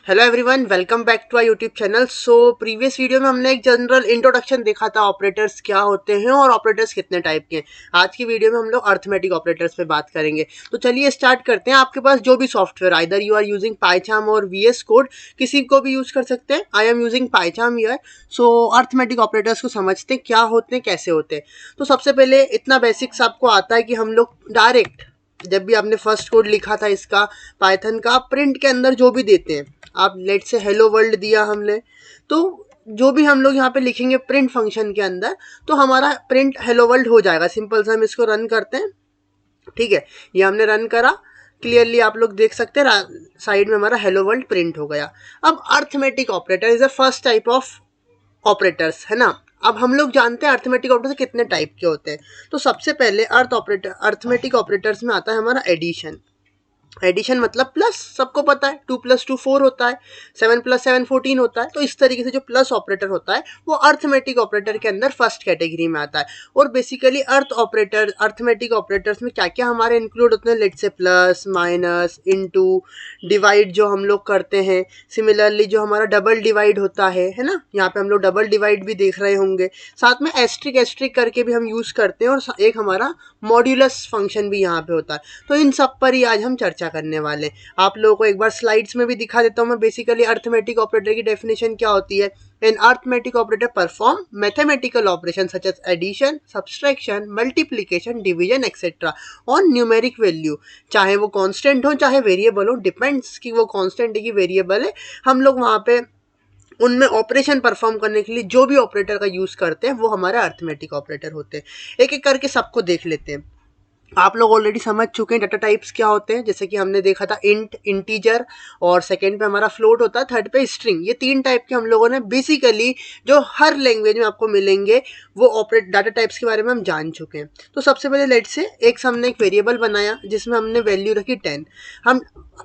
Hello everyone, welcome back to our YouTube channel. So previous video में हमने एक general introduction देखा था, ऑपरेटर्स क्या होते हैं और ऑपरेटर्स कितने टाइप के हैं। आज की वीडियो में हम लोग अर्थमेटिक ऑपरेटर्स पे बात करेंगे। तो चलिए स्टार्ट करते हैं। आपके पास जो भी software, either you are using Python और VS कोड, किसी को भी यूज कर सकते हैं। I am using Python here. So arithmetic operators को समझते हैं क्या होते हैं, कैसे होते हैं। तो सबसे पहले इतना बेसिक्स आपको आता है कि हम लोग डायरेक्ट जब भी आपने फर्स्ट कोड लिखा था इसका पाइथन का, प्रिंट के अंदर जो भी देते हैं, आप लेट से हेलो वर्ल्ड दिया हमने, तो जो भी हम लोग यहाँ पे लिखेंगे प्रिंट फंक्शन के अंदर, तो हमारा प्रिंट हेलो वर्ल्ड हो जाएगा। सिंपल सा हम इसको रन करते हैं। ठीक है, ये हमने रन करा। क्लियरली आप लोग देख सकते हैं साइड में हमारा हेलो वर्ल्ड प्रिंट हो गया। अब arithmetic operator is the first type of operators, है ना। अब हम लोग जानते हैं अर्थमेटिक ऑपरेटर कितने टाइप के होते हैं। तो सबसे पहले अर्थमेटिक ऑपरेटर्स में आता है हमारा एडिशन। एडिशन मतलब प्लस, सबको पता है 2 + 2 4 होता है, 7 + 7 14 होता है। तो इस तरीके से जो प्लस ऑपरेटर होता है वो अर्थमेटिक ऑपरेटर के अंदर फर्स्ट कैटेगरी में आता है। और बेसिकली अर्थमेटिक ऑपरेटर्स में क्या क्या हमारे इंक्लूड होते हैं, लेट से प्लस, माइनस, इनटू, डिवाइड जो हम लोग करते हैं। सिमिलरली जो हमारा डबल डिवाइड होता है ना, यहाँ पे हम लोग डबल डिवाइड भी देख रहे होंगे। साथ में एस्ट्रिक एस्ट्रिक करके भी हम यूज करते हैं, और एक हमारा मॉड्यूलस फंक्शन भी यहाँ पे होता है। तो इन सब पर ही आज हम चर्चा करने वाले। आप लोगों को एक बार स्लाइड्स में भी दिखा देता हूँ मैं। बेसिकली अर्थमेटिक ऑपरेटर की डेफिनेशन क्या होती है। An arithmetic operator perform mathematical operation such as addition, subtraction, multiplication, division etcetera on numeric value. चाहे वो कांस्टेंट हो चाहे वेरिएबल हो, डिपेंड्स कि वो कांस्टेंट है कि वेरिएबल है। हम लोग वहाँ पे उनमें ऑपरेशन परफॉर्म करने के लिए जो भी ऑपरेटर का यूज करते हैं वो हमारे अर्थमेटिक ऑपरेटर होते हैं। एक एक करके सबको देख लेते हैं। आप लोग ऑलरेडी समझ चुके हैं डाटा टाइप्स क्या होते हैं। जैसे कि हमने देखा था इंट, इंटीजर, और सेकंड पे हमारा फ्लोट होता है, थर्ड पे स्ट्रिंग। ये 3 टाइप के हम लोगों ने बेसिकली जो हर लैंग्वेज में आपको मिलेंगे वो ऑपरेट डाटा टाइप्स के बारे में हम जान चुके हैं। तो सबसे पहले लेट से हमने एक वेरिएबल बनाया जिसमें हमने वैल्यू रखी 10। हम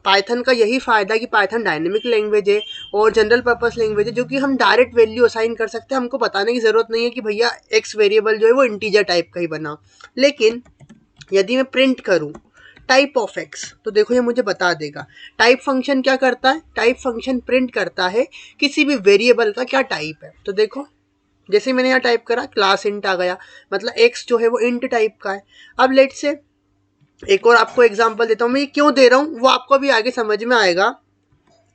पाइथन का यही फ़ायदा कि पाइथन डायनेमिक लैंग्वेज है और जनरल पर्पस लैंग्वेज है, जो कि हम डायरेक्ट वैल्यू असाइन कर सकते हैं। हमको बताने की ज़रूरत नहीं है कि भैया एक्स वेरिएबल जो है वो इंटीजर टाइप का ही बनाओ। लेकिन यदि मैं प्रिंट करूं टाइप ऑफ एक्स, तो देखो ये मुझे बता देगा। टाइप फंक्शन क्या करता है, टाइप फंक्शन प्रिंट करता है किसी भी वेरिएबल का क्या टाइप है। तो देखो जैसे मैंने यहाँ टाइप करा क्लास इंट आ गया, मतलब एक्स जो है वो इंट टाइप का है। अब लेट से एक और आपको एग्जांपल देता हूँ। मैं ये क्यों दे रहा हूँ वो आपको भी आगे समझ में आएगा,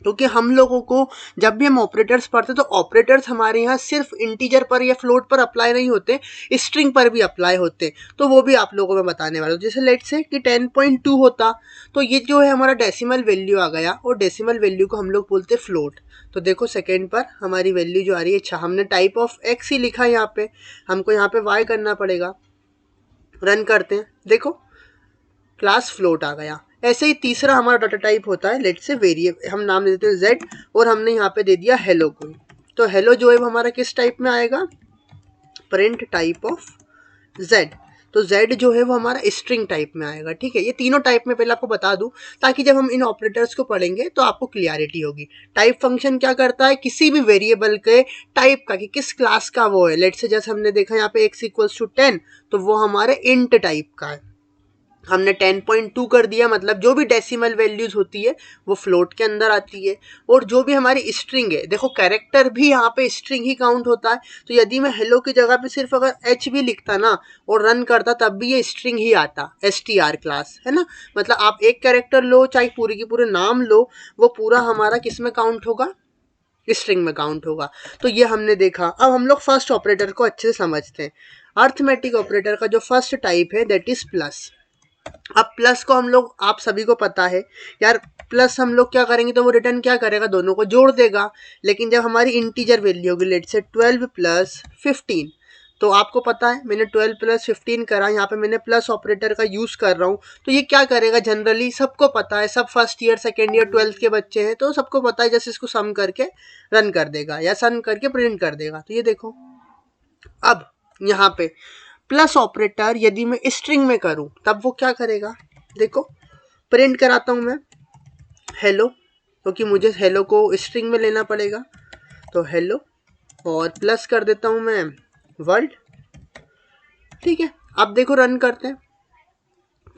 क्योंकि हम लोगों को जब भी हम ऑपरेटर्स पढ़ते तो ऑपरेटर्स हमारे यहाँ सिर्फ इंटीजर पर या फ्लोट पर अप्लाई नहीं होते, स्ट्रिंग पर भी अप्लाई होते। तो वो भी आप लोगों को मैं बताने वाला हूँ। जैसे लेट से कि 10.2 होता, तो ये जो है हमारा डेसिमल वैल्यू आ गया, और डेसिमल वैल्यू को हम लोग बोलते फ्लोट। तो देखो सेकेंड पर हमारी वैल्यू जो आ रही है, अच्छा हमने टाइप ऑफ एक्स ही लिखा है यहाँ पे, हमको यहाँ पे वाई करना पड़ेगा। रन करते हैं, देखो क्लास फ्लोट आ गया। ऐसे ही तीसरा हमारा डाटा टाइप होता है, लेट से वेरिएबल, हम नाम दे देते हैं जेड, और हमने यहाँ पे दे दिया हेलो को। तो हेलो जो है वो हमारा किस टाइप में आएगा, प्रिंट टाइप ऑफ जेड। तो जेड जो है वो हमारा स्ट्रिंग टाइप में आएगा। ठीक है, ये तीनों टाइप में पहले आपको बता दूं ताकि जब हम इन ऑपरेटर्स को पढ़ेंगे तो आपको क्लियरिटी होगी। टाइप फंक्शन क्या करता है, किसी भी वेरिएबल के टाइप का, कि किस क्लास का वो है। लेट से जैसे हमने देखा यहाँ पे x = 10, तो वो हमारे इंट टाइप का है। हमने 10.2 कर दिया, मतलब जो भी डेसिमल वैल्यूज होती है वो फ्लोट के अंदर आती है। और जो भी हमारी स्ट्रिंग है, देखो कैरेक्टर भी यहाँ पे स्ट्रिंग ही काउंट होता है। तो यदि मैं हेलो की जगह पे सिर्फ अगर एच भी लिखता ना और रन करता, तब भी ये स्ट्रिंग ही आता, str क्लास, है ना। मतलब आप एक कैरेक्टर लो चाहे पूरी की पूरे नाम लो, वो पूरा हमारा किस में काउंट होगा, स्ट्रिंग में काउंट होगा। तो ये हमने देखा। अब हम लोग फर्स्ट ऑपरेटर को अच्छे से समझते हैं। अर्थमेटिक ऑपरेटर का जो फर्स्ट टाइप है दैट इज प्लस। अब प्लस को हम लोग, आप सभी को पता है यार, प्लस हम लोग क्या करेंगे तो वो रिटर्न क्या करेगा, दोनों को जोड़ देगा। लेकिन जब हमारी इंटीजर वैल्यू होगी, लेट से 12 + 15, तो आपको पता है मैंने 12 + 15 करा, यहाँ पे मैंने प्लस ऑपरेटर का यूज कर रहा हूँ। तो ये क्या करेगा, जनरली सबको पता है, सब first year second year 12th के बच्चे हैं तो सबको पता है, जैसे इसको सम करके रन कर देगा या सम करके प्रिंट कर देगा। तो ये देखो, अब यहाँ पे प्लस ऑपरेटर यदि मैं स्ट्रिंग में करूं तब वो क्या करेगा, देखो प्रिंट कराता हूं मैं हेलो, क्योंकि मुझे हेलो को स्ट्रिंग में लेना पड़ेगा। तो हेलो, और प्लस कर देता हूं मैं वर्ल्ड। ठीक है, अब देखो रन करते हैं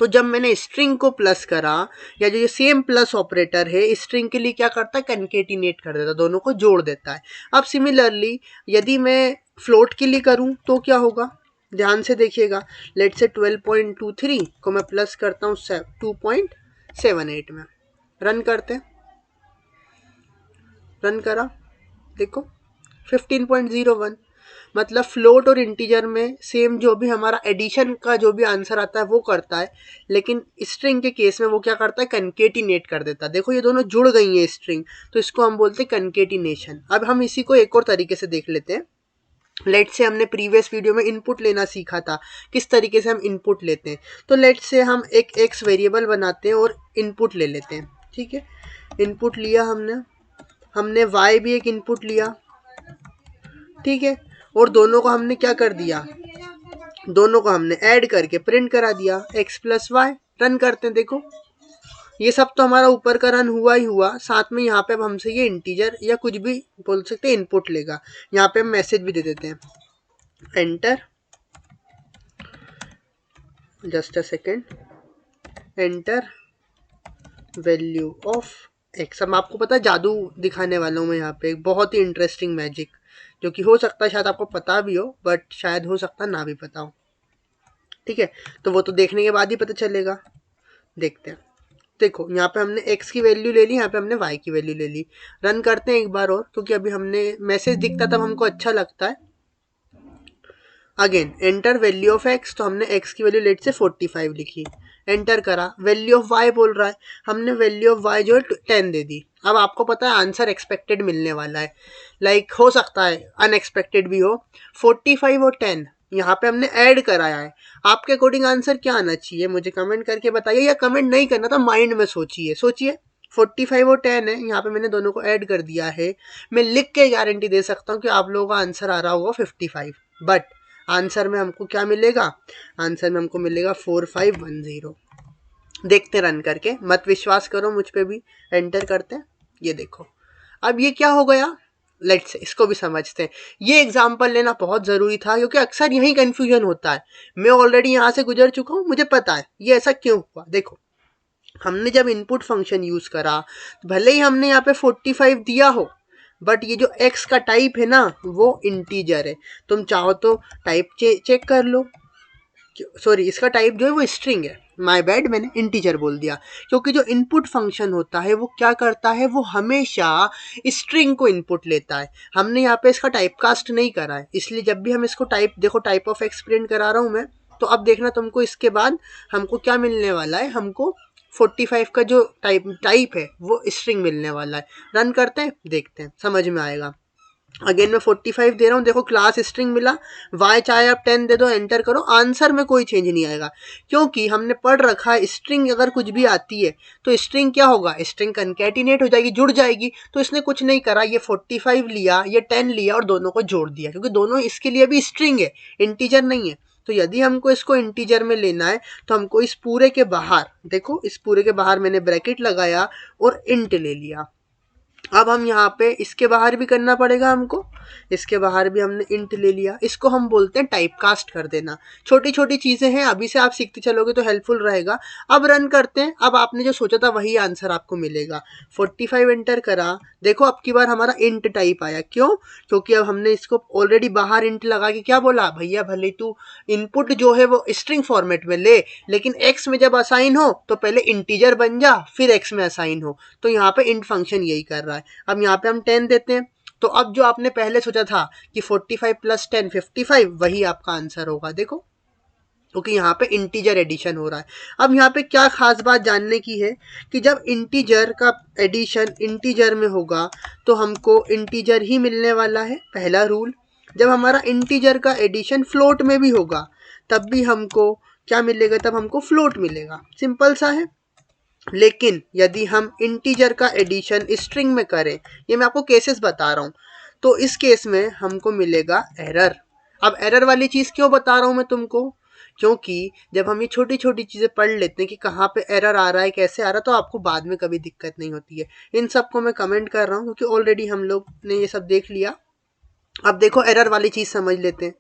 तो जब मैंने स्ट्रिंग को प्लस करा, या जो ये सेम प्लस ऑपरेटर है स्ट्रिंग के लिए क्या करता है, कनकेटिनेट कर देता, दोनों को जोड़ देता है। अब सिमिलरली यदि मैं फ्लोट के लिए करूं तो क्या होगा, ध्यान से देखिएगा। लेट से 12.23 को मैं प्लस करता हूँ 2.78 में, रन करते हैं, रन करा, देखो 15.01। मतलब फ्लोट और इंटीजर में सेम जो भी हमारा एडिशन का जो भी आंसर आता है वो करता है, लेकिन स्ट्रिंग के केस में वो क्या करता है, कनकेटिनेट कर देता है। देखो ये दोनों जुड़ गई हैं स्ट्रिंग, तो इसको हम बोलते हैं कनकेटिनेशन। अब हम इसी को एक और तरीके से देख लेते हैं। लेट से हमने प्रीवियस वीडियो में इनपुट लेना सीखा था, किस तरीके से हम इनपुट लेते हैं। तो लेट से हम एक एक्स वेरिएबल बनाते हैं और इनपुट ले लेते हैं, ठीक है। इनपुट लिया हमने वाई भी एक इनपुट लिया, ठीक है, और दोनों को हमने क्या कर दिया, दोनों को हमने ऐड करके प्रिंट करा दिया x प्लस वाई। रन करते हैं, देखो ये सब तो हमारा ऊपर का रन हुआ ही हुआ, साथ में यहाँ पे अब हमसे ये इंटीजर या कुछ भी बोल सकते हैं इनपुट लेगा। यहाँ पे हम मैसेज भी दे देते हैं, enter, just a second, enter value of x। अब आपको पता है जादू दिखाने वाला हूँ मैं यहाँ पे, एक बहुत ही इंटरेस्टिंग मैजिक, जो कि हो सकता है शायद आपको पता भी हो, बट शायद हो सकता है ना भी पता हो, ठीक है। तो वो तो देखने के बाद ही पता चलेगा, देखते हैं। देखो यहाँ पे हमने x की वैल्यू ले ली, यहाँ पे हमने y की वैल्यू ले ली। रन करते हैं एक बार और, क्योंकि अभी हमने मैसेज दिखता तब हमको अच्छा लगता है। Again enter value of x, तो हमने x की वैल्यू लेट से 45 लिखी, एंटर करा। वैल्यू ऑफ y बोल रहा है, हमने वैल्यू ऑफ y जो है 10 दे दी। अब आपको पता है आंसर एक्सपेक्टेड मिलने वाला है, लाइक हो सकता है अनएक्सपेक्टेड भी हो। 45 और 10 यहाँ पे हमने ऐड कराया है। आपके अकॉर्डिंग आंसर क्या आना चाहिए मुझे कमेंट करके बताइए, या कमेंट नहीं करना था, माइंड में सोचिए। 45 और 10 है, यहाँ पे मैंने दोनों को ऐड कर दिया है। मैं लिख के गारंटी दे सकता हूँ कि आप लोगों का आंसर आ रहा होगा 55, बट आंसर में हमको क्या मिलेगा, आंसर में हमको मिलेगा 4510। देखते रन करके, मत विश्वास करो मुझ पे भी। एंटर करते हैं, ये देखो अब ये क्या हो गया, लेट्स इसको भी समझते हैं। ये एग्जाम्पल लेना बहुत ज़रूरी था, क्योंकि अक्सर यही कन्फ्यूजन होता है। मैं ऑलरेडी यहाँ से गुजर चुका हूँ, मुझे पता है ये ऐसा क्यों हुआ। देखो हमने जब इनपुट फंक्शन यूज़ करा, भले ही हमने यहाँ पे 45 दिया हो, बट ये जो x का टाइप है ना वो इंटीजर है। तुम चाहो तो टाइप चेक कर लो, सॉरी इसका टाइप जो है वो स्ट्रिंग है, माय बैड मैंने इंटीजर बोल दिया। क्योंकि जो इनपुट फंक्शन होता है वो क्या करता है, वो हमेशा स्ट्रिंग को इनपुट लेता है। हमने यहाँ पे इसका टाइप कास्ट नहीं करा है, इसलिए जब भी हम इसको टाइप, देखो टाइप ऑफ एक्स प्रिंट करा रहा हूँ मैं, तो अब देखना तुमको इसके बाद हमको क्या मिलने वाला है, हमको 45 का जो टाइप है वो स्ट्रिंग मिलने वाला है। रन करते हैं, देखते हैं, समझ में आएगा। अगेन मैं 45 दे रहा हूँ, देखो क्लास स्ट्रिंग मिला, y चाहे आप 10 दे दो, एंटर करो, आंसर में कोई चेंज नहीं आएगा। क्योंकि हमने पढ़ रखा है स्ट्रिंग अगर कुछ भी आती है तो स्ट्रिंग क्या होगा, स्ट्रिंग कनकैटिनेट हो जाएगी, जुड़ जाएगी। तो इसने कुछ नहीं करा, ये 45 लिया, ये 10 लिया और दोनों को जोड़ दिया, क्योंकि दोनों इसके लिए भी स्ट्रिंग है, इंटीजर नहीं है। तो यदि हमको इसको इंटीजर में लेना है तो हमको इस पूरे के बाहर, देखो इस पूरे के बाहर मैंने ब्रैकेट लगाया और इंट ले लिया। अब हम यहाँ पे इसके बाहर भी करना पड़ेगा हमको, इसके बाहर भी हमने इंट ले लिया, इसको हम बोलते हैं टाइप कास्ट कर देना। छोटी छोटी चीज़ें हैं, अभी से आप सीखते चलोगे तो हेल्पफुल रहेगा। अब रन करते हैं, अब आपने जो सोचा था वही आंसर आपको मिलेगा। 45 एंटर करा, देखो अब की बार हमारा इंट टाइप आया, क्यों, क्योंकि अब हमने इसको ऑलरेडी बाहर इंट लगा के क्या बोला, भैया भले तू इनपुट जो है वो स्ट्रिंग फॉर्मेट में ले, लेकिन एक्स में जब असाइन हो तो पहले इंटीजर बन जा, फिर एक्स में असाइन हो। तो यहाँ पे इंट फंक्शन यही कर रहा है। अब यहाँ पे हम 10 देते हैं, तो अब जो आपने पहले सोचा था कि 45 प्लस 10 55, वही आपका आंसर होगा, देखो, क्योंकि यहाँ पे इंटीजर एडिशन हो रहा है। अब यहाँ पे क्या खास बात जानने की है कि जब इंटीजर का एडिशन इंटीजर में होगा तो हमको इंटीजर ही मिलने वाला है, पहला रूल। जब हमारा इंटीजर का एडिशन फ्लोट में भी होगा तब भी हमको क्या मिलेगा, तब हमको फ्लोट मिलेगा, सिंपल सा है। लेकिन यदि हम इंटीजर का एडिशन स्ट्रिंग में करें, ये मैं आपको केसेस बता रहा हूँ, तो इस केस में हमको मिलेगा एरर। अब एरर वाली चीज़ क्यों बता रहा हूँ मैं तुमको, क्योंकि जब हम ये छोटी छोटी चीज़ें पढ़ लेते हैं कि कहाँ पे एरर आ रहा है, कैसे आ रहा है, तो आपको बाद में कभी दिक्कत नहीं होती है। इन सबको मैं कमेंट कर रहा हूँ क्योंकि ऑलरेडी हम लोग ने ये सब देख लिया। अब देखो एरर वाली चीज़ समझ लेते हैं।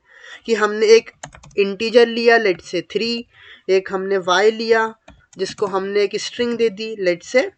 कि हमने एक इंटीजर लिया लेट से 3, एक हमने y लिया जिसको हमने एक स्ट्रिंग दे दी, लेट से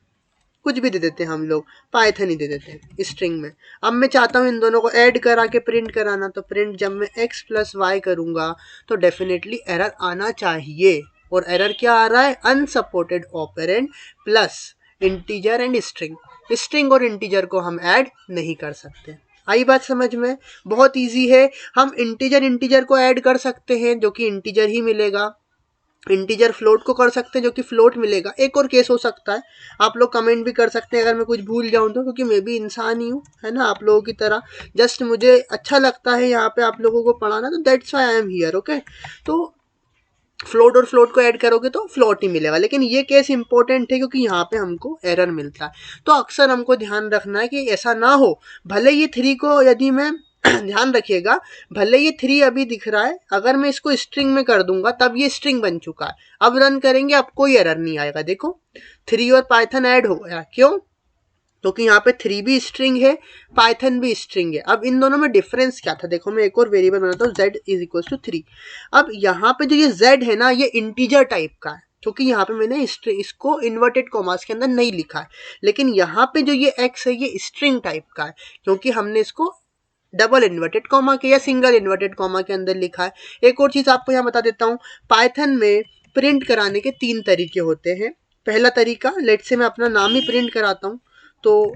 कुछ भी दे देते हैं हम लोग, पाइथन ही दे देते हैं स्ट्रिंग में। अब मैं चाहता हूँ इन दोनों को ऐड करा के प्रिंट कराना, तो प्रिंट जब मैं x प्लस वाई करूँगा तो डेफिनेटली एरर आना चाहिए। और एरर क्या आ रहा है? Unsupported operand plus integer and string. String और इंटीजर को हम ऐड नहीं कर सकते। आई बात समझ में? बहुत ईजी है। हम इंटीजर को ऐड कर सकते हैं जो कि इंटीजर ही मिलेगा, इंटीजर फ्लोट को कर सकते हैं जो कि फ्लोट मिलेगा। एक और केस हो सकता है, आप लोग कमेंट भी कर सकते हैं अगर मैं कुछ भूल जाऊं तो, क्योंकि मैं भी इंसान ही हूँ, है ना, आप लोगों की तरह। जस्ट मुझे अच्छा लगता है यहाँ पे आप लोगों को पढ़ाना, तो that's why I am here. Okay, तो फ्लोट और फ्लोट को ऐड करोगे तो फ्लोट ही मिलेगा, लेकिन ये केस इंपॉर्टेंट है क्योंकि यहाँ पे हमको एरर मिलता है। तो अक्सर हमको ध्यान रखना है कि ऐसा ना हो, भले ये 3 को यदि मैं ध्यान रखिएगा, भले ये 3 अभी दिख रहा है, अगर मैं इसको स्ट्रिंग में कर दूंगा तब ये स्ट्रिंग बन चुका है। अब रन करेंगे, अब कोई एरर नहीं आएगा। देखो 3 और पाइथन ऐड हो गया, क्यों? क्योंकि यहाँ पे 3 भी स्ट्रिंग है, पाइथन भी स्ट्रिंग है। अब इन दोनों में डिफरेंस क्या था? देखो मैं एक और वेरिएबल बनाता हूँ, z इज इक्वल टू 3। अब यहाँ पे जो ये z है ना, ये इंटीजर टाइप का है, क्योंकि यहाँ पे मैंने इसको इन्वर्टेड कॉमास के अंदर नहीं लिखा है। लेकिन यहाँ पे जो ये x है, ये स्ट्रिंग टाइप का है, क्योंकि हमने इसको डबल इन्वर्टेड कॉमा के या सिंगल इन्वर्टेड कॉमा के अंदर लिखा है। एक और चीज आपको यहाँ बता देता हूँ, पाइथन में प्रिंट कराने के 3 तरीके होते हैं। पहला तरीका, लेट से मैं अपना नाम ही प्रिंट कराता हूँ, तो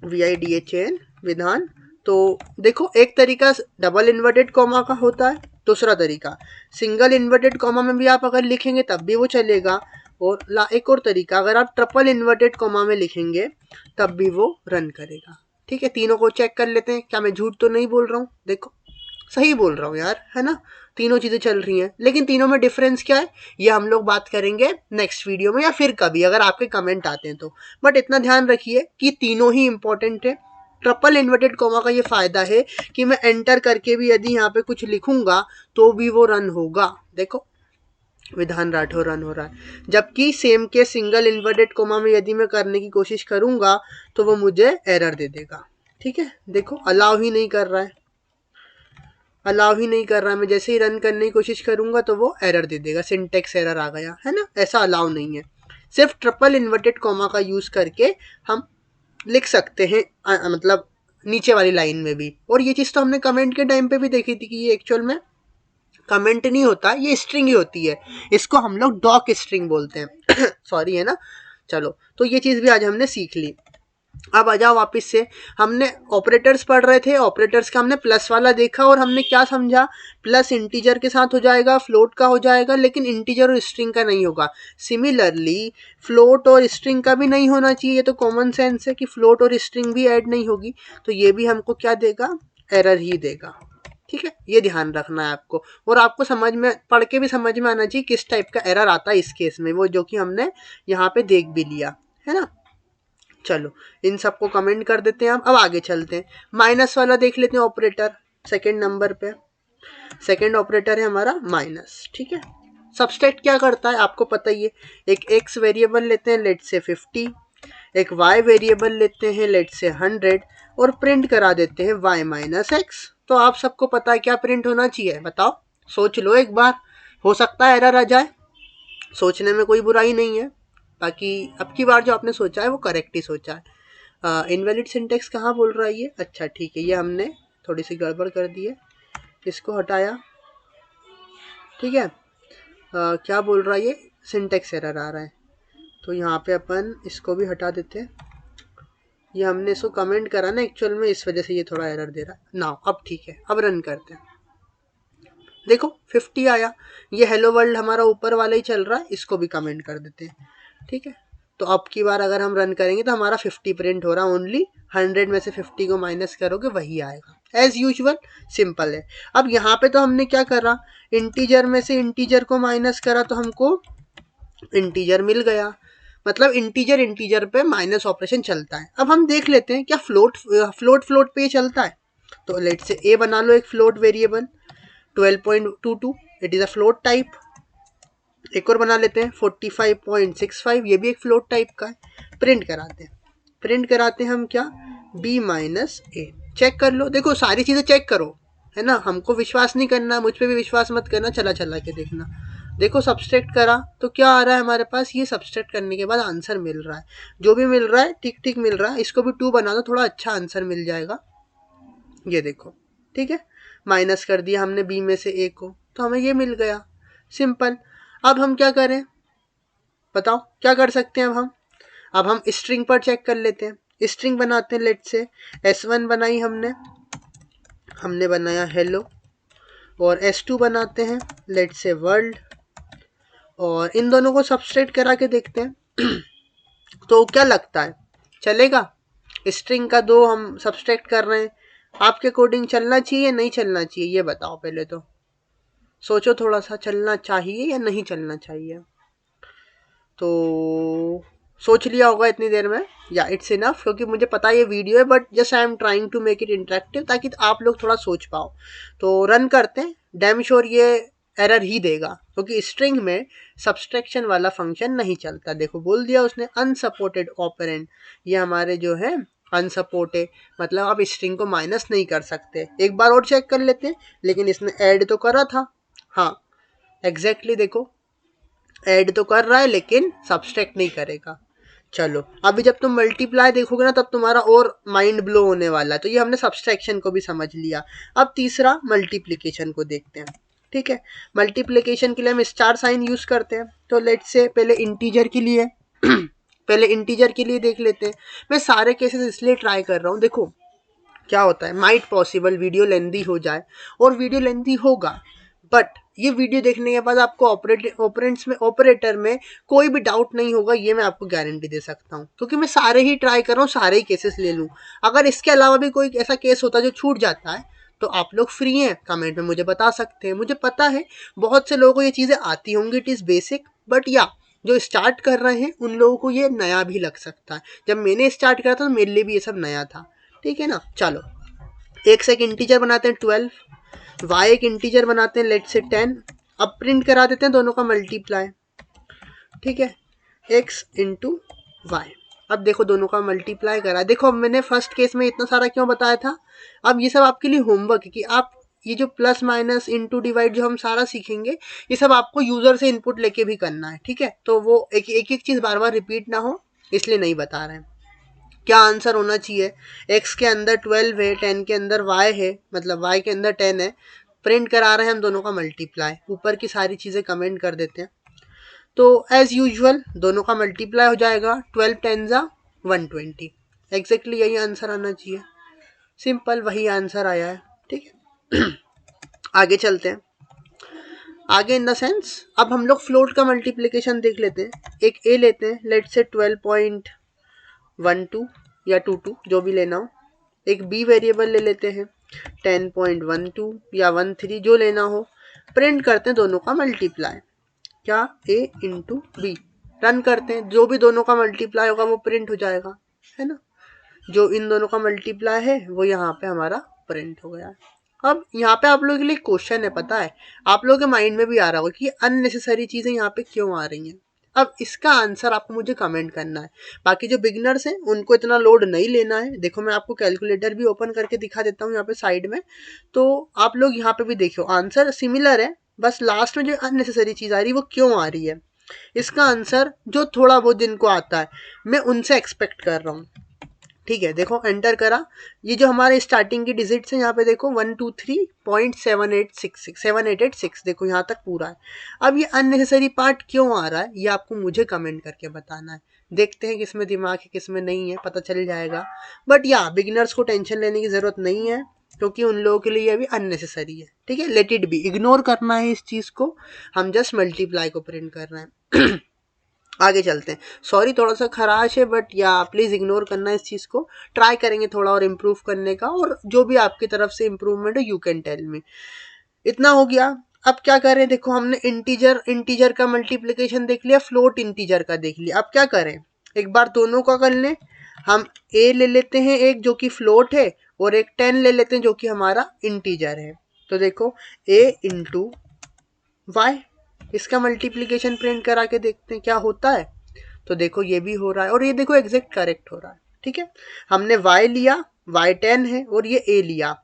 VIDHAN विधान। तो देखो एक तरीका डबल इन्वर्टेड कॉमा का होता है, दूसरा तरीका सिंगल इन्वर्टेड कॉमा में भी आप अगर लिखेंगे तब भी वो चलेगा, और एक और तरीका अगर आप ट्रिपल इन्वर्टेड कॉमा में लिखेंगे तब भी वो रन करेगा। ठीक है, तीनों को चेक कर लेते हैं, क्या मैं झूठ तो नहीं बोल रहा हूँ? देखो सही बोल रहा हूँ यार, है ना, तीनों चीजें चल रही हैं। लेकिन तीनों में डिफरेंस क्या है ये हम लोग बात करेंगे नेक्स्ट वीडियो में, या फिर कभी अगर आपके कमेंट आते हैं तो। बट इतना ध्यान रखिए कि तीनों ही इंपॉर्टेंट है। ट्रिपल इन्वर्टेड कॉमा का ये फायदा है कि मैं एंटर करके भी यदि यहाँ पे कुछ लिखूंगा तो भी वो रन होगा। देखो विधान राठौर रन हो रहा है, जबकि सेम के सिंगल इन्वर्टेड कॉमा में यदि मैं करने की कोशिश करूंगा तो वो मुझे एरर दे देगा। ठीक है, देखो अलाउ ही नहीं कर रहा है, अलाउ ही नहीं कर रहा है। मैं जैसे ही रन करने की कोशिश करूंगा तो वो एरर दे देगा, सिंटेक्स एरर आ गया, है ना। ऐसा अलाउ नहीं है। सिर्फ ट्रिपल इन्वर्टेड कॉमा का यूज करके हम लिख सकते हैं, मतलब नीचे वाली लाइन में भी। और ये चीज तो हमने कमेंट के टाइम पे भी देखी थी कि ये एक्चुअल में कमेंट नहीं होता, ये स्ट्रिंग ही होती है। इसको हम लोग डॉक स्ट्रिंग बोलते हैं सॉरी, है ना। चलो, तो ये चीज भी आज हमने सीख ली। अब आ जाओ वापस से, हमने ऑपरेटर्स पढ़ रहे थे, ऑपरेटर्स का हमने प्लस वाला देखा और हमने क्या समझा, प्लस इंटीजर के साथ हो जाएगा, फ्लोट का हो जाएगा, लेकिन इंटीजर और स्ट्रिंग का नहीं होगा। सिमिलरली फ्लोट और स्ट्रिंग का भी नहीं होना चाहिए। ये तो कॉमन सेंस है कि फ्लोट और स्ट्रिंग भी ऐड नहीं होगी, तो ये भी हमको क्या देगा? एरर ही देगा। ठीक है, ये ध्यान रखना है आपको। और आपको समझ में, पढ़ के भी समझ में आना चाहिए किस टाइप का एरर आता है इस केस में, वो जो कि हमने यहाँ पे देख भी लिया, है ना। चलो इन सबको कमेंट कर देते हैं हम। अब आगे चलते हैं, माइनस वाला देख लेते हैं ऑपरेटर। सेकंड नंबर पे सेकंड ऑपरेटर है हमारा माइनस। ठीक है, सबस्ट्रैक्ट क्या करता है आपको पता ही है। एक x वेरिएबल लेते हैं, लेट से 50, एक y वेरिएबल लेते हैं, लेट से 100, और प्रिंट करा देते हैं y माइनस एक्स। तो आप सबको पता है क्या प्रिंट होना चाहिए, बताओ, सोच लो एक बार, हो सकता है एरर आ जाए, सोचने में कोई बुराई नहीं है। बाकी अब की बार जो आपने सोचा है वो करेक्ट ही सोचा है। इनवैलिड सिंटेक्स कहाँ बोल रहा है ये? अच्छा ठीक है, ये हमने थोड़ी सी गड़बड़ कर दी है, इसको हटाया। ठीक है, क्या बोल रहा है ये? सिंटेक्स एरर आ रहा है, तो यहाँ पे अपन इसको भी हटा देते हैं। ये हमने इसको कमेंट करा ना एक्चुअल में, इस वजह से ये थोड़ा एरर दे रहा है ना। अब ठीक है, अब रन करते हैं। देखो 50 आया, ये हेलो वर्ल्ड हमारा ऊपर वाला ही चल रहा है, इसको भी कमेंट कर देते हैं। ठीक है, तो अब की बार अगर हम रन करेंगे तो हमारा 50 प्रिंट हो रहा है, ओनली 100 में से 50 को माइनस करोगे वही आएगा, एज यूजुअल, सिंपल है। अब यहाँ पे तो हमने क्या करा, इंटीजर में से इंटीजर को माइनस करा तो हमको इंटीजर मिल गया, मतलब इंटीजर पे माइनस ऑपरेशन चलता है। अब हम देख लेते हैं क्या फ्लोट पे चलता है। तो लेट से ए बना लो एक float variable 12.22, it is a float type. एक और बना लेते हैं 45.65, ये भी एक फ्लोट टाइप का है। प्रिंट कराते हैं हम क्या, b माइनस ए। चेक कर लो, देखो सारी चीजें चेक करो, है ना, हमको विश्वास नहीं करना, मुझ पे भी विश्वास मत करना, चला चला के देखना। देखो सब्सट्रैक्ट करा तो क्या आ रहा है हमारे पास, ये सब्सट्रैक्ट करने के बाद आंसर मिल रहा है, जो भी मिल रहा है ठीक ठीक मिल रहा है। इसको भी 2 बना दो, थोड़ा अच्छा आंसर मिल जाएगा। ये देखो, ठीक है, माइनस कर दिया हमने बी में से ए को, तो हमें ये मिल गया, सिंपल। अब हम क्या करें, बताओ क्या कर सकते हैं अब हम स्ट्रिंग पर चेक कर लेते हैं। स्ट्रिंग बनाते हैं, लेट से S1 बनाई हमने बनाया हेलो, और S2 बनाते हैं, लेट से वर्ल्ड, और इन दोनों को सब्सट्रैक्ट करा के देखते हैं तो क्या लगता है, चलेगा? स्ट्रिंग का 2 हम सब्सट्रैक्ट कर रहे हैं, आपके कोडिंग चलना चाहिए नहीं चलना चाहिए, ये बताओ पहले तो सोचो थोड़ा सा, चलना चाहिए या नहीं चलना चाहिए? तो सोच लिया होगा इतनी देर में, या इट्स इनफ, क्योंकि मुझे पता है ये वीडियो है, but just I am trying to make it interactive ताकि आप लोग थोड़ा सोच पाओ। तो रन करते हैं, डैम श्योर ये एरर ही देगा, क्योंकि स्ट्रिंग में सब्सट्रैक्शन वाला फंक्शन नहीं चलता। देखो बोल दिया उसने अनसपोर्टेड ऑपरेंड, ये हमारे जो है अनसपोर्टेड, मतलब आप स्ट्रिंग को माइनस नहीं कर सकते। एक बार और चेक कर लेते हैं, लेकिन इसने ऐड तो करा था, हाँ एग्जैक्टली देखो ऐड तो कर रहा है लेकिन सब्सट्रैक्ट नहीं करेगा। चलो अभी जब तुम मल्टीप्लाई देखोगे ना, तब तुम्हारा और माइंड ब्लो होने वाला है। तो ये हमने सब्सट्रैक्शन को भी समझ लिया। अब तीसरा मल्टीप्लिकेशन को देखते हैं, ठीक है। मल्टीप्लिकेशन के लिए हम स्टार साइन यूज करते हैं। तो लेट्स से पहले इंटीजर के लिए पहले इंटीजर के लिए देख लेते हैं। मैं सारे केसेस इसलिए ट्राई कर रहा हूँ, देखो क्या होता है, माइट पॉसिबल वीडियो लेंदी हो जाए, और वीडियो लेंदी होगा, बट ये वीडियो देखने के बाद आपको ऑपरेटर में कोई भी डाउट नहीं होगा, ये मैं आपको गारंटी दे सकता हूँ, क्योंकि मैं सारे ही ट्राई कर रहा हूँ, सारे ही केसेस ले लूँ। अगर इसके अलावा भी कोई ऐसा केस होता है जो छूट जाता है, तो आप लोग फ्री हैं, कमेंट में मुझे बता सकते हैं। मुझे पता है बहुत से लोगों को ये चीज़ें आती होंगी, इट इज़ बेसिक, बट या जो स्टार्ट कर रहे हैं उन लोगों को ये नया भी लग सकता है। जब मैंने स्टार्ट करा था तो मेरे लिए भी ये सब नया था, ठीक है ना। चलो एक से एक इंटीजर बनाते हैं 12, y एक इंटीजर बनाते हैं लेट से 10। अब प्रिंट करा देते हैं दोनों का मल्टीप्लाई, ठीक है, x इंटू वाई। अब देखो दोनों का मल्टीप्लाई करा, देखो अब मैंने फर्स्ट केस में इतना सारा क्यों बताया था। अब ये सब आपके लिए होमवर्क है कि आप ये जो प्लस माइनस इंटू डिवाइड जो हम सारा सीखेंगे, ये सब आपको यूजर से इनपुट लेके भी करना है, ठीक है। तो वो एक एक चीज़ बार बार रिपीट ना हो, इसलिए नहीं बता रहे हैं। क्या आंसर होना चाहिए, x के अंदर 12 है, 10 के अंदर y है, मतलब y के अंदर 10 है। प्रिंट करा रहे हैं हम दोनों का मल्टीप्लाई, ऊपर की सारी चीज़ें कमेंट कर देते हैं। तो एज यूजुअल दोनों का मल्टीप्लाई हो जाएगा, 12 10 जा 120, एग्जैक्टली यही आंसर आना चाहिए। सिंपल वही आंसर आया है, ठीक है। आगे चलते हैं, आगे इन द सेंस अब हम लोग फ्लोट का मल्टीप्लिकेशन देख लेते हैं। एक a लेते हैं, लेट से 12.12 या 22 जो भी लेना हो। एक b वेरिएबल ले लेते हैं 10.12 या 13 जो लेना हो। प्रिंट करते हैं दोनों का मल्टीप्लाई, क्या a इंटू बी। रन करते हैं, जो भी दोनों का मल्टीप्लाई होगा वो प्रिंट हो जाएगा, है ना। जो इन दोनों का मल्टीप्लाई है वो यहाँ पे हमारा प्रिंट हो गया है। अब यहाँ पे आप लोगों के लिए क्वेश्चन है, पता है आप लोगों के माइंड में भी आ रहा होगा कि अननेसेसरी चीज़ें यहाँ पे क्यों आ रही हैं। अब इसका आंसर आपको मुझे कमेंट करना है। बाकी जो बिगनर्स हैं उनको इतना लोड नहीं लेना है। देखो मैं आपको कैलकुलेटर भी ओपन करके दिखा देता हूँ यहाँ पे साइड में, तो आप लोग यहाँ पे भी देखो आंसर सिमिलर है, बस लास्ट में जो अननेसेसरी चीज़ आ रही है वो क्यों आ रही है। इसका आंसर जो थोड़ा बहुत जिनको आता है मैं उनसे एक्सपेक्ट कर रहा हूँ, ठीक है। देखो एंटर करा, ये जो हमारे स्टार्टिंग की डिजिट्स है यहाँ पे देखो 123.7886 देखो यहाँ तक पूरा है। अब ये अननेसेसरी पार्ट क्यों आ रहा है ये आपको मुझे कमेंट करके बताना है। देखते हैं किसमें दिमाग है किसमें नहीं है, पता चल जाएगा। बट या बिगिनर्स को टेंशन लेने की ज़रूरत नहीं है, क्योंकि उन लोगों के लिए अभी अननेसेसरी है, ठीक है। लेट इट बी, इग्नोर करना है इस चीज़ को, हम जस्ट मल्टीप्लाई को प्रिंट कर रहे हैं। आगे चलते हैं, सॉरी थोड़ा सा खराश है, बट या प्लीज़ इग्नोर करना इस चीज़ को। ट्राई करेंगे थोड़ा और इम्प्रूव करने का, और जो भी आपकी तरफ से इम्प्रूवमेंट है यू कैन टेल मी। इतना हो गया। अब क्या करें, देखो हमने इंटीजर का मल्टीप्लिकेशन देख लिया, फ्लोट इंटीजर का देख लिया। अब क्या करें, एक बार दोनों का कर लें। हम a ले लेते हैं एक जो कि फ्लोट है, और एक 10 ले लेते हैं जो कि हमारा इंटीजर है। तो देखो a इंटू वाई, इसका मल्टीप्लिकेशन प्रिंट करा के देखते हैं क्या होता है। तो देखो ये भी हो रहा है, और ये देखो एग्जैक्ट करेक्ट हो रहा है, ठीक है। हमने y लिया, y 10 है, और ये a लिया,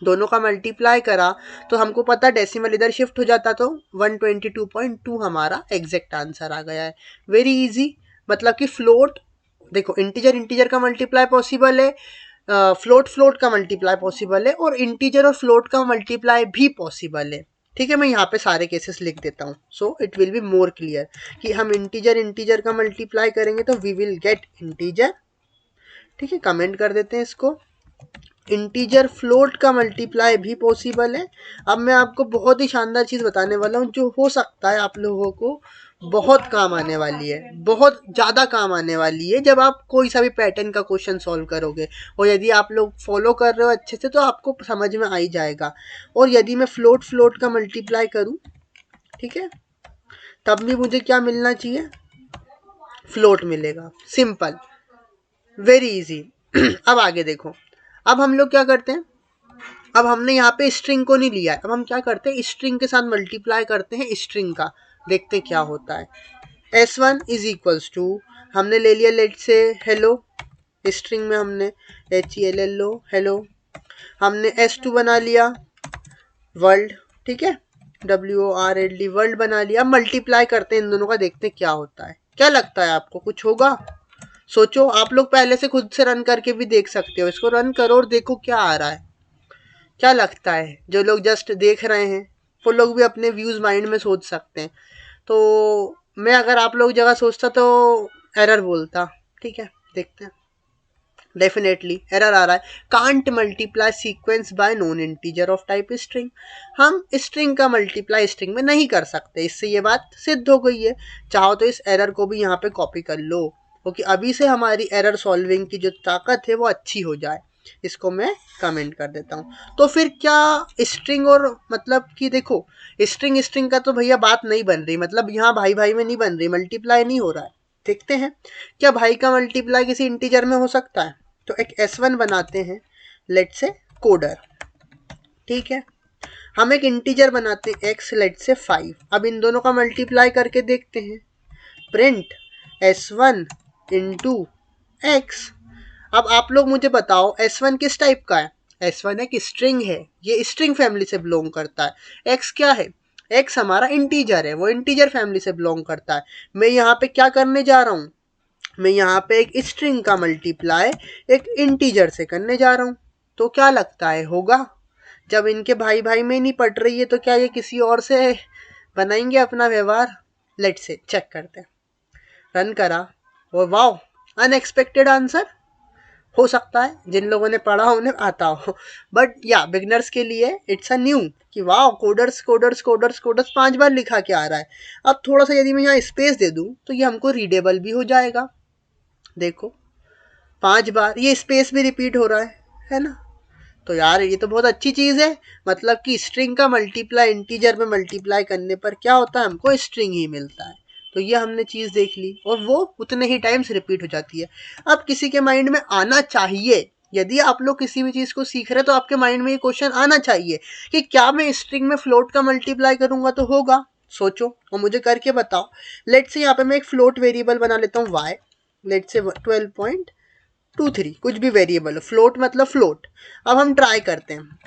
दोनों का मल्टीप्लाई करा तो हमको पता डेसिमल इधर शिफ्ट हो जाता, तो 122.2 हमारा एग्जैक्ट आंसर आ गया है। Very easy. मतलब कि फ्लोट, देखो इंटीजर इंटीजर का मल्टीप्लाई पॉसिबल है, फ्लोट फ्लोट का मल्टीप्लाई पॉसिबल है, और इंटीजर और फ्लोट का मल्टीप्लाई भी पॉसिबल है। ठीक है, मैं यहाँ पे सारे केसेस लिख देता हूँ, so it will be more clear कि हम इंटीजर इंटीजर का मल्टीप्लाई करेंगे तो वी विल गेट इंटीजर। ठीक है, कमेंट कर देते हैं इसको। इंटीजर फ्लोट का मल्टीप्लाई भी पॉसिबल है। अब मैं आपको बहुत ही शानदार चीज़ बताने वाला हूँ जो हो सकता है आप लोगों को बहुत काम आने वाली है, बहुत ज़्यादा काम आने वाली है जब आप कोई सा भी पैटर्न का क्वेश्चन सॉल्व करोगे। और यदि आप लोग फॉलो कर रहे हो अच्छे से तो आपको समझ में आ ही जाएगा। और यदि मैं फ्लोट फ्लोट का मल्टीप्लाई करूँ, ठीक है, तब भी मुझे क्या मिलना चाहिए, फ्लोट मिलेगा। Simple, very easy. अब आगे देखो, अब हम लोग क्या करते हैं, अब हमने यहाँ पे स्ट्रिंग को नहीं लिया है, अब हम क्या करते हैं, स्ट्रिंग के साथ मल्टीप्लाई करते हैं स्ट्रिंग का, देखते हैं क्या होता है। S1 इज इक्वल्स टू, हमने ले लिया लेट से हेलो, स्ट्रिंग में हमने HELLO हेलो, हमने S2 बना लिया वर्ल्ड, ठीक है, WORLD वर्ल्ड बना लिया। मल्टीप्लाई करते हैं इन दोनों का, देखते हैं क्या होता है। क्या लगता है आपको, कुछ होगा? सोचो, आप लोग पहले से खुद से रन करके भी देख सकते हो, इसको रन करो और देखो क्या आ रहा है। क्या लगता है, जो लोग जस्ट देख रहे हैं वो लोग भी अपने व्यूज माइंड में सोच सकते हैं। तो मैं अगर आप लोग जगह सोचता तो एरर बोलता। ठीक है, देखते हैं। डेफिनेटली एरर आ रहा है, can't multiply sequence bye non integer of type string. हम स्ट्रिंग का मल्टीप्लाई स्ट्रिंग में नहीं कर सकते, इससे ये बात सिद्ध हो गई है। चाहो तो इस एरर को भी यहाँ पे कॉपी कर लो, क्योंकि अभी से हमारी एरर सॉल्विंग की जो ताकत है वो अच्छी हो जाए। इसको मैं कमेंट कर देता हूँ। तो फिर क्या स्ट्रिंग और मतलब कि देखो, स्ट्रिंग स्ट्रिंग का तो भैया बात नहीं बन रही, मतलब यहाँ भाई भाई में नहीं बन रही, मल्टीप्लाई नहीं हो रहा है। देखते हैं क्या भाई का मल्टीप्लाई किसी इंटीजर में हो सकता है। तो एक S1 बनाते हैं, लेट से कोडर, ठीक है, हम एक इंटीजर बनाते हैं x, लेट से 5। अब इन दोनों का मल्टीप्लाई करके देखते हैं, प्रिंट S1 इंटू x। अब आप लोग मुझे बताओ S1 किस टाइप का है। S1 एक स्ट्रिंग है, ये स्ट्रिंग फैमिली से बिलोंग करता है। x क्या है, x हमारा इंटीजर है, वो इंटीजर फैमिली से बिलोंग करता है। मैं यहाँ पे क्या करने जा रहा हूँ, मैं यहाँ पे एक स्ट्रिंग का मल्टीप्लाई एक इंटीजर से करने जा रहा हूँ। तो क्या लगता है होगा, जब इनके भाई भाई में नहीं पड़ रही है तो क्या ये किसी और से बनाएंगे अपना व्यवहार। लेट से चेक करते हैं, रन करा और वाओ, अनएक्सपेक्टेड आंसर। हो सकता है जिन लोगों ने पढ़ा उन्हें आता हो, बट या बिगनर्स के लिए इट्स अ न्यू कि वाह, कोडर्स कोडर्स कोडर्स कोडर्स 5 बार लिखा के आ रहा है। अब थोड़ा सा यदि मैं यहाँ स्पेस दे दूँ तो ये हमको रीडेबल भी हो जाएगा। देखो 5 बार ये स्पेस भी रिपीट हो रहा है ना। तो यार ये तो बहुत अच्छी चीज़ है, मतलब कि स्ट्रिंग का मल्टीप्लाई इंटीजर में मल्टीप्लाई करने पर क्या होता है, हमको स्ट्रिंग ही मिलता है। तो ये हमने चीज़ देख ली और वो उतने ही टाइम्स रिपीट हो जाती है। अब किसी के माइंड में आना चाहिए, यदि आप लोग किसी भी चीज़ को सीख रहे हैं तो आपके माइंड में ये क्वेश्चन आना चाहिए कि क्या मैं स्ट्रिंग में फ्लोट का मल्टीप्लाई करूंगा तो होगा। सोचो और मुझे करके बताओ। लेट से यहाँ पे मैं एक फ्लोट वेरिएबल बना लेता हूँ y, लेट से 12.23, कुछ भी वेरिएबल, फ्लोट मतलब फ्लोट। अब हम ट्राई करते हैं,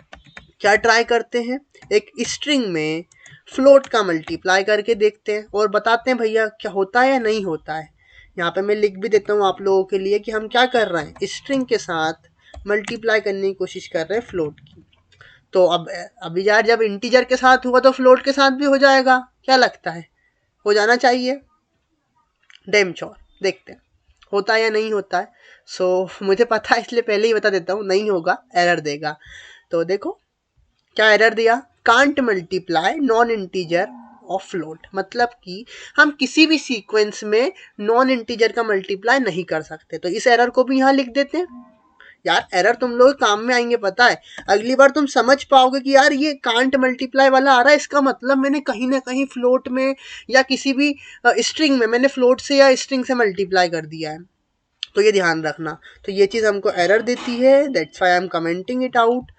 क्या ट्राई करते हैं, एक स्ट्रिंग में फ्लोट का मल्टीप्लाई करके देखते हैं और बताते हैं भैया क्या होता है या नहीं होता है। यहाँ पे मैं लिख भी देता हूँ आप लोगों के लिए कि हम क्या कर रहे हैं, स्ट्रिंग के साथ मल्टीप्लाई करने की कोशिश कर रहे हैं फ्लोट की। तो अब अभी यार जब इंटीजर के साथ हुआ तो फ्लोट के साथ भी हो जाएगा, क्या लगता है, हो जाना चाहिए। डैम श्योर, देखते हैं होता है या नहीं होता है। मुझे पता है इसलिए पहले ही बता देता हूँ, नहीं होगा, एरर देगा। तो देखो क्या एरर दिया, can't multiply non integer of float, मतलब कि हम किसी भी सीक्वेंस में नॉन इंटीजर का मल्टीप्लाई नहीं कर सकते। तो इस एरर को भी यहाँ लिख देते हैं। यार एरर तुम लोग काम में आएंगे, पता है अगली बार तुम समझ पाओगे कि यार ये कांट मल्टीप्लाई वाला आ रहा है, इसका मतलब मैंने कहीं ना कहीं फ्लोट में या किसी भी स्ट्रिंग में मैंने फ्लोट से या स्ट्रिंग से मल्टीप्लाई कर दिया है। तो ये ध्यान रखना। तो ये चीज़ हमको एरर देती है, that's why I am commenting it out.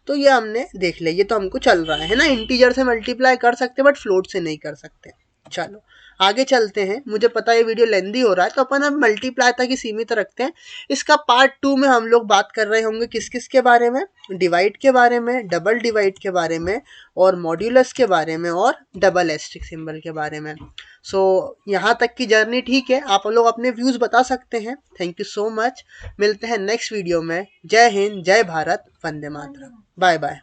तो ये हमने देख लिया, ये तो हमको चल रहा है ना, इंटीजर से मल्टीप्लाई कर सकते बट फ्लोट से नहीं कर सकते। चलो आगे चलते हैं। मुझे पता है ये वीडियो लेंदी हो रहा है, तो अपन अब मल्टीप्लाई तक ही सीमित रखते हैं। इसका पार्ट 2 में हम लोग बात कर रहे होंगे किस किस के बारे में, डिवाइड के बारे में, डबल डिवाइड के बारे में, और मॉड्यूलस के बारे में, और डबल एस्टेरिस्क सिंबल के बारे में। सो यहाँ तक की जर्नी ठीक है, आप लोग अपने व्यूज बता सकते हैं। Thank you so much. मिलते हैं नेक्स्ट वीडियो में। जय हिंद, जय भारत, वंदे मातरम, बाय बाय।